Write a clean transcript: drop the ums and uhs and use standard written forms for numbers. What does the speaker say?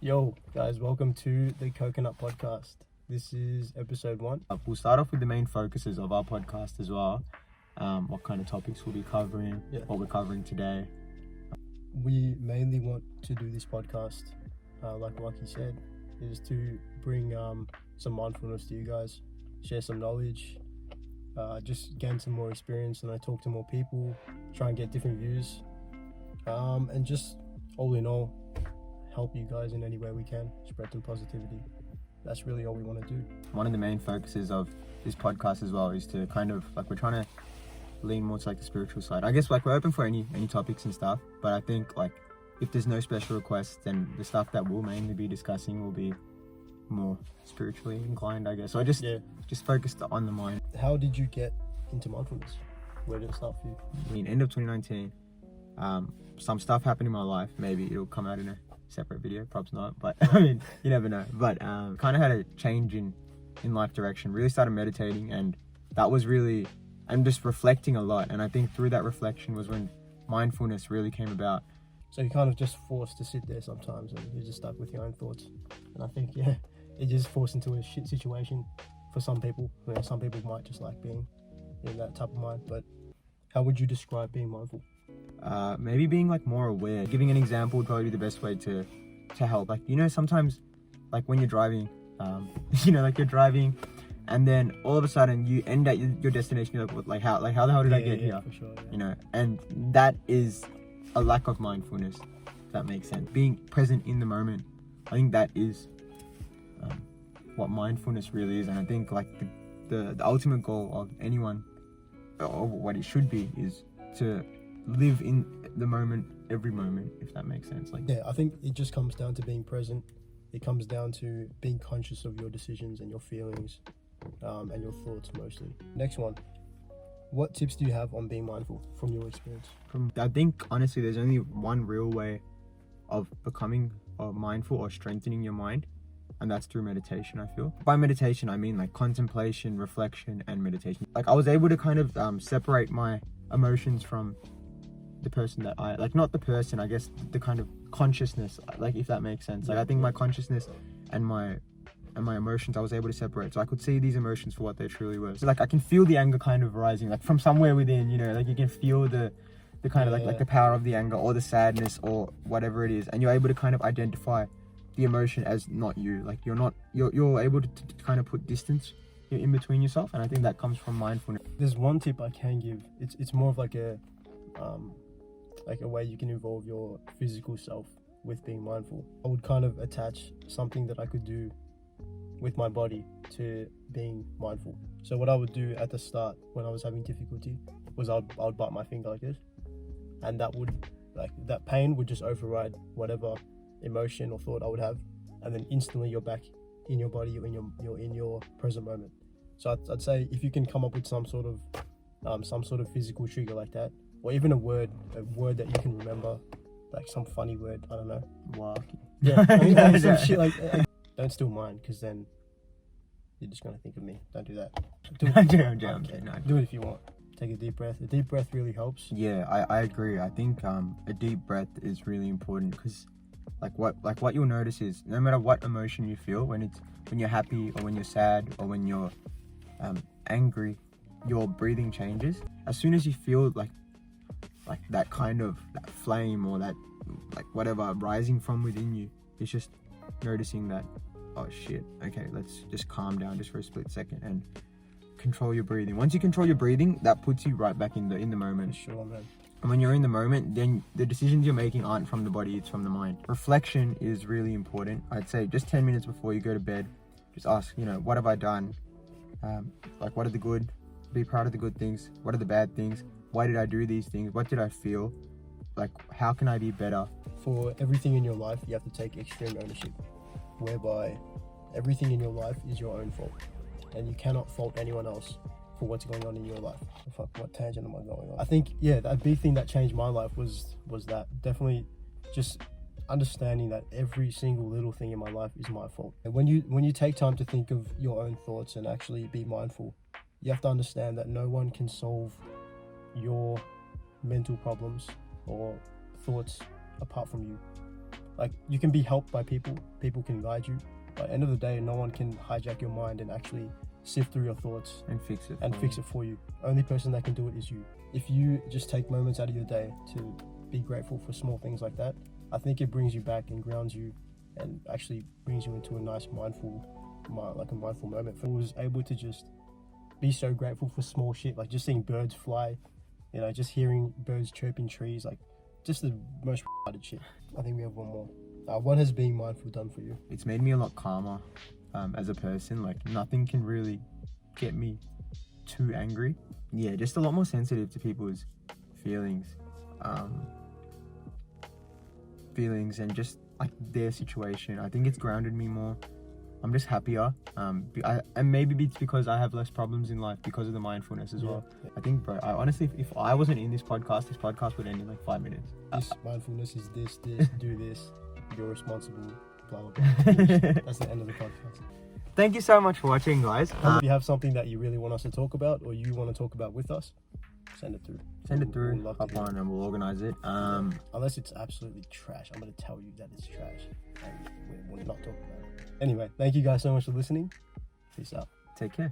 Yo, guys, welcome to the Coconut Podcast. This is episode 1. We'll start off with the main focuses of our podcast as well. What kind of topics we'll be covering, what we're covering today. We mainly want to do this podcast, like Lucky said, is to bring some mindfulness to you guys, share some knowledge, just gain some more experience, and I talk to more people, try and get different views, and just all in all, help you guys in any way we can, spread some positivity. That's really all we want to do. One of the main focuses of this podcast as well is to kind of we're trying to lean more to the spiritual side. I guess we're open for any topics and stuff, but I think if there's no special requests, then the stuff that we'll mainly be discussing will be more spiritually inclined, I guess. So I just focused on the mind. How did you get into mindfulness? Where did it start for you? End of 2019, some stuff happened in my life. Maybe it'll come out in a separate video, perhaps not, but I mean, you never know. But kind of had a change in life direction, really started meditating, and that was really, I'm just reflecting a lot, and I think through that reflection was when mindfulness really came about. So you're kind of just forced to sit there sometimes and you're just stuck with your own thoughts, and I think it just forced into a shit situation for some people. Some people might just like being in that type of mind, but how would you describe being mindful? Maybe being more aware. Giving an example would probably be the best way to help. Sometimes when you're driving, you're driving, and then all of a sudden you end at your destination. You're how the hell did I get here? For sure, And that is a lack of mindfulness, if that makes sense. Being present in the moment, I think that is what mindfulness really is. And I think the ultimate goal of anyone, or what it should be, is to live in the moment, every moment, if that makes sense. I think it just comes down to being present. It comes down to being conscious of your decisions and your feelings, and your thoughts mostly. Next one, what tips do you have on being mindful from your experience? I think honestly there's only one real way of becoming mindful or strengthening your mind, and that's through meditation. I feel by meditation I mean contemplation, reflection, and meditation. I was able to kind of separate my emotions from the person that I not the person, I guess the kind of consciousness, if that makes sense. I think my consciousness and my emotions I was able to separate, so I could see these emotions for what they truly were. So I can feel the anger kind of rising from somewhere within, you can feel the kind of the power of the anger or the sadness or whatever it is, and you're able to kind of identify the emotion as not you. You're able to kind of put distance in between yourself, and I think that comes from mindfulness. There's one tip I can give. It's more of a way you can involve your physical self with being mindful. I would kind of attach something that I could do with my body to being mindful. So what I would do at the start when I was having difficulty was I would bite my finger like this, and that would that pain would just override whatever emotion or thought I would have, and then instantly you're back in your body, you're in your present moment. So I'd say if you can come up with some sort of physical trigger like that, or even a word that you can remember, some funny word, I don't know. Wow. Yeah, some shit don't steal mine, because then you're just gonna think of me. Don't do that. Do it if you want. Take a deep breath. A deep breath really helps. Yeah, I agree. I think a deep breath is really important, because what you'll notice is no matter what emotion you feel, when you're happy or when you're sad or when you're angry, your breathing changes. As soon as you feel that kind of that flame or that whatever rising from within you, it's just noticing that, oh shit, okay, let's just calm down just for a split second and control your breathing. Once you control your breathing, that puts you right back in the moment. Sure, man. And when you're in the moment, then the decisions you're making aren't from the body, it's from the mind. Reflection is really important. I'd say just 10 minutes before you go to bed, just ask, what have I done? What are the good? Be proud of the good things. What are the bad things? Why did I do these things? What did I feel? How can I be better? For everything in your life, you have to take extreme ownership, whereby everything in your life is your own fault, and you cannot fault anyone else for what's going on in your life. Fuck, what tangent am I going on? I think, a big thing that changed my life was that. Definitely just understanding that every single little thing in my life is my fault. And when you take time to think of your own thoughts and actually be mindful, you have to understand that no one can solve your mental problems or thoughts apart from you. Like, you can be helped by people can guide you, but at the end of the day, no one can hijack your mind and actually sift through your thoughts and fix it for you. Only person that can do it is you. If you just take moments out of your day to be grateful for small things like that, I think it brings you back and grounds you and actually brings you into a nice mindful moment. I was able to just be so grateful for small shit, like just seeing birds fly, you know, just hearing birds chirp in trees, like just the most shit. I think we have one more. What has being mindful done for you? It's made me a lot calmer as a person. Like, nothing can really get me too angry. Yeah, just a lot more sensitive to people's feelings and just like their situation. I think it's grounded me more. I'm just happier. And maybe it's because I have less problems in life because of the mindfulness as well. I think, bro, I honestly, if I wasn't in this podcast would end in like 5 minutes. This mindfulness is this, do this, you're responsible, blah, blah, blah. That's the end of the podcast. Thank you so much for watching, guys. If you have something that you really want us to talk about or you want to talk about with us, send it through. We'll hop on and we'll organize it. Unless it's absolutely trash, I'm going to tell you that it's trash and we'll not talk about it. Anyway, thank you guys so much for listening. Peace out. Take care.